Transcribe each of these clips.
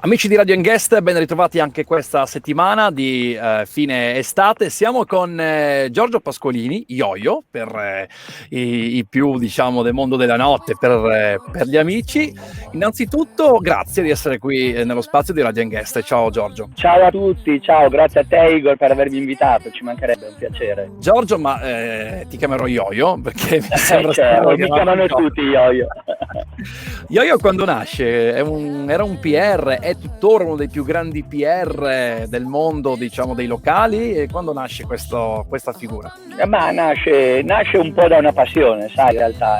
Amici di Radio Guest, ben ritrovati anche questa settimana di fine estate. Siamo con Giorgio Pascolini, Yo-Yo, per i più, diciamo, del mondo della notte, per gli amici. Innanzitutto, grazie di essere qui nello spazio di Radio Guest. Ciao Giorgio. Ciao a tutti, ciao, grazie a te Igor per avermi invitato, ci mancherebbe, un piacere. Giorgio, ma ti chiamerò Yo-Yo perché mi sembra mi chiamano tutti Yo-Yo. Yo-Yo quando nasce era un PR, è tuttora uno dei più grandi PR del mondo, diciamo, dei locali. E quando nasce questa figura? Ma nasce un po' da una passione, sai, in realtà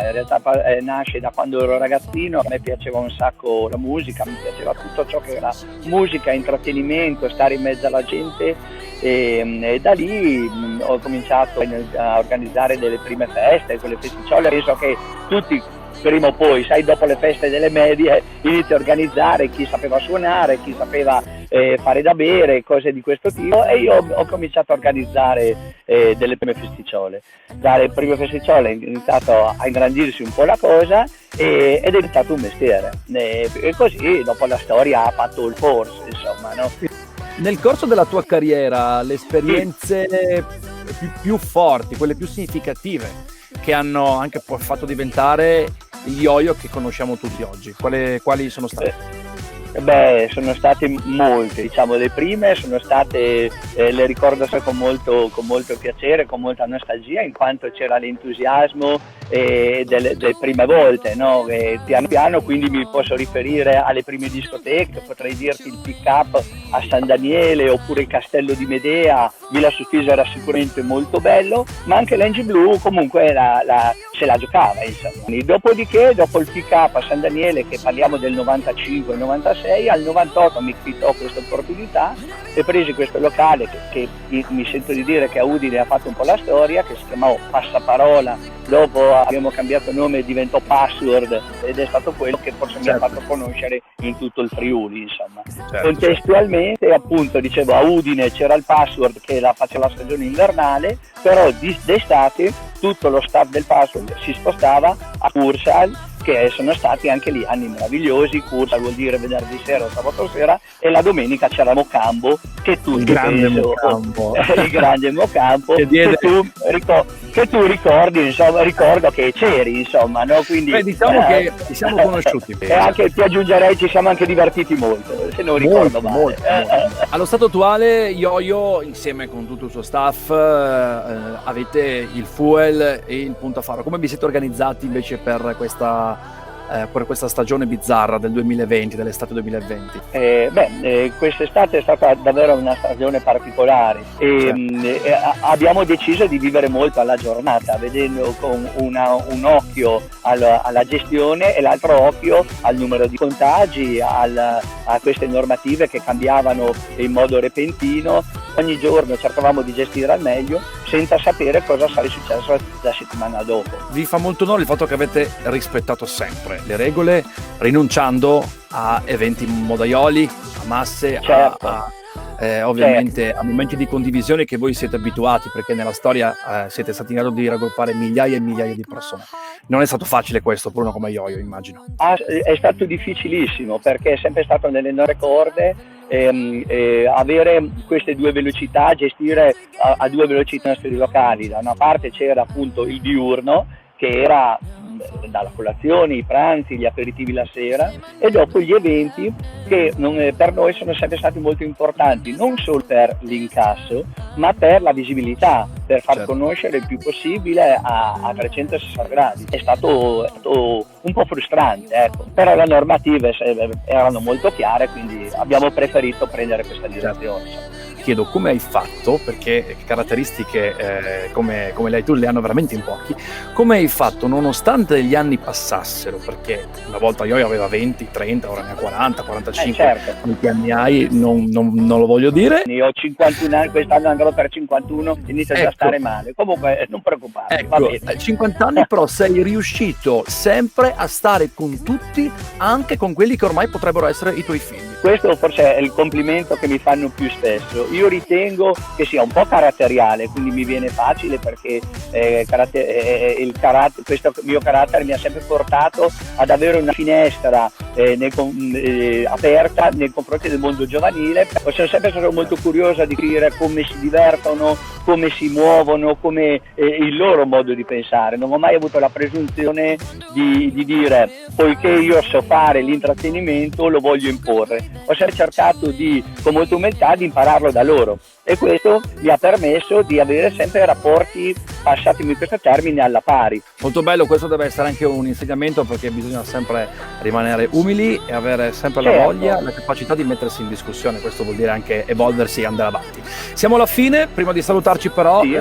nasce da quando ero ragazzino. A me piaceva un sacco la musica, mi piaceva tutto ciò che era musica, intrattenimento, stare in mezzo alla gente, e da lì ho cominciato a organizzare delle prime feste, quelle festicciole. Penso che tutti prima o poi, sai, dopo le feste delle medie inizi a organizzare chi sapeva suonare, chi sapeva fare da bere, cose di questo tipo, e io ho cominciato a organizzare delle prime festicciole. Dalle prime festicciole è iniziato a ingrandirsi un po' la cosa ed è diventato un mestiere, e così dopo la storia ha fatto il corso, insomma, no? Nel corso della tua carriera, le esperienze più forti, quelle più significative, che hanno anche poi fatto diventare il Yo-Yo che conosciamo tutti oggi, quali sono state? Beh, sono state molte, diciamo. Le prime sono state, le ricordo con molto piacere, con molta nostalgia, in quanto c'era l'entusiasmo delle prime volte, no? Piano piano, quindi mi posso riferire alle prime discoteche, potrei dirti il Pick Up a San Daniele oppure il Castello di Medea. Villa Sofisa era sicuramente molto bello, ma anche l'Engie Blu comunque se la giocava, insomma. Dopodiché, dopo il Pick Up a San Daniele, che parliamo del 95-96, al 98 mi quitò questa opportunità e presi questo locale che mi sento di dire che a Udine ha fatto un po' la storia, che si chiamava Passaparola. Dopo abbiamo cambiato nome e diventò Password, ed è stato quello che forse mi ha fatto conoscere in tutto il Friuli, insomma. Contestualmente, appunto, dicevo, a Udine c'era il Password che faceva la stagione invernale, però d'estate tutto lo staff del Password si spostava a Cursal, che sono stati anche lì anni meravigliosi. Cursal vuol dire venerdì sera o sabato sera, e la domenica c'era Mocambo, che tutti il grande Mocambo che tu ricordi, insomma. Ricordo che c'eri, insomma, no? Quindi diciamo che ci siamo conosciuti e anche, ti aggiungerei, ci siamo anche divertiti molto, se non ricordo male. Molto. Allo stato attuale Yo-Yo, insieme con tutto il suo staff, avete il Fuel e il Punta Faro. Come vi siete organizzati invece per questa stagione bizzarra del 2020, dell'estate 2020? Quest'estate è stata davvero una stagione particolare, abbiamo deciso di vivere molto alla giornata, vedendo con un occhio alla gestione e l'altro occhio al numero di contagi, a queste normative che cambiavano in modo repentino. Ogni giorno cercavamo di gestire al meglio, senza sapere cosa sarebbe successo la settimana dopo. Vi fa molto onore il fatto che avete rispettato sempre le regole, rinunciando a eventi modaioli, a masse, certo. Ovviamente a momenti di condivisione che voi siete abituati, perché nella storia siete stati in grado di raggruppare migliaia e migliaia di persone. Non è stato facile questo per uno come Yo-Yo, immagino. È stato difficilissimo, perché è sempre stato nelle nostre corde avere queste due velocità, gestire a due velocità i nostri locali. Da una parte c'era appunto il diurno, che era dalla colazione, i pranzi, gli aperitivi la sera, e dopo gli eventi che per noi sono sempre stati molto importanti, non solo per l'incasso ma per la visibilità, per far conoscere il più possibile a 360 gradi. È stato un po' frustrante, ecco, però le normative erano molto chiare, quindi abbiamo preferito prendere questa direzione. Chiedo come hai fatto, perché caratteristiche come le hai tu le hanno veramente in pochi, come hai fatto nonostante gli anni passassero, perché una volta Yo-Yo aveva 20, 30, ora ne ha 40, 45, certo. Quanti anni hai non lo voglio dire. Io ho 51 anni, quest'anno andrò per 51, inizia già a stare male, comunque non preoccuparti, va bene. 50 anni però sei riuscito sempre a stare con tutti, anche con quelli che ormai potrebbero essere i tuoi figli. Questo forse è il complimento che mi fanno più spesso. Io ritengo che sia un po' caratteriale, quindi mi viene facile, perché questo mio carattere mi ha sempre portato ad avere una finestra aperta nei confronti del mondo giovanile. Sono sempre stato molto curiosa di capire come si divertono, come si muovono, come il loro modo di pensare. Non ho mai avuto la presunzione di dire, poiché io so fare l'intrattenimento, lo voglio imporre. Ho sempre cercato con molta umiltà di impararlo da loro, e questo mi ha permesso di avere sempre rapporti, passatemi questo termine, alla pari. Molto bello, questo deve essere anche un insegnamento, perché bisogna sempre rimanere umili e avere sempre la voglia, la capacità di mettersi in discussione. Questo vuol dire anche evolversi e andare avanti. Siamo alla fine, prima di salutarci però, sì.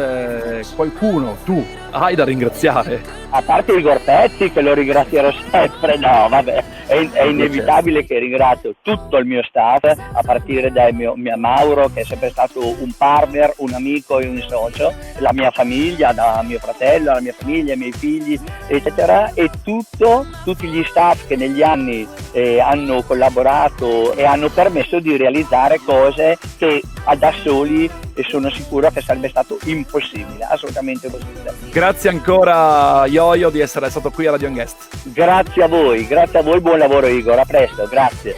Qualcuno tu hai da ringraziare? A parte Igor Pezzi, che lo ringrazierò sempre, no vabbè, è inevitabile che ringrazio tutto il mio staff, a partire da mio Mauro, che è sempre stato un partner, un amico e un socio, la mia famiglia, da mio fratello, la mia famiglia, i miei figli, eccetera, e tutti gli staff che negli anni hanno collaborato e hanno permesso di realizzare cose che da soli, e sono sicuro che sarebbe stato impossibile, assolutamente possibile. Grazie ancora Yo-Yo di essere stato qui a Radio Guest. Grazie a voi, buon lavoro Igor, a presto, grazie.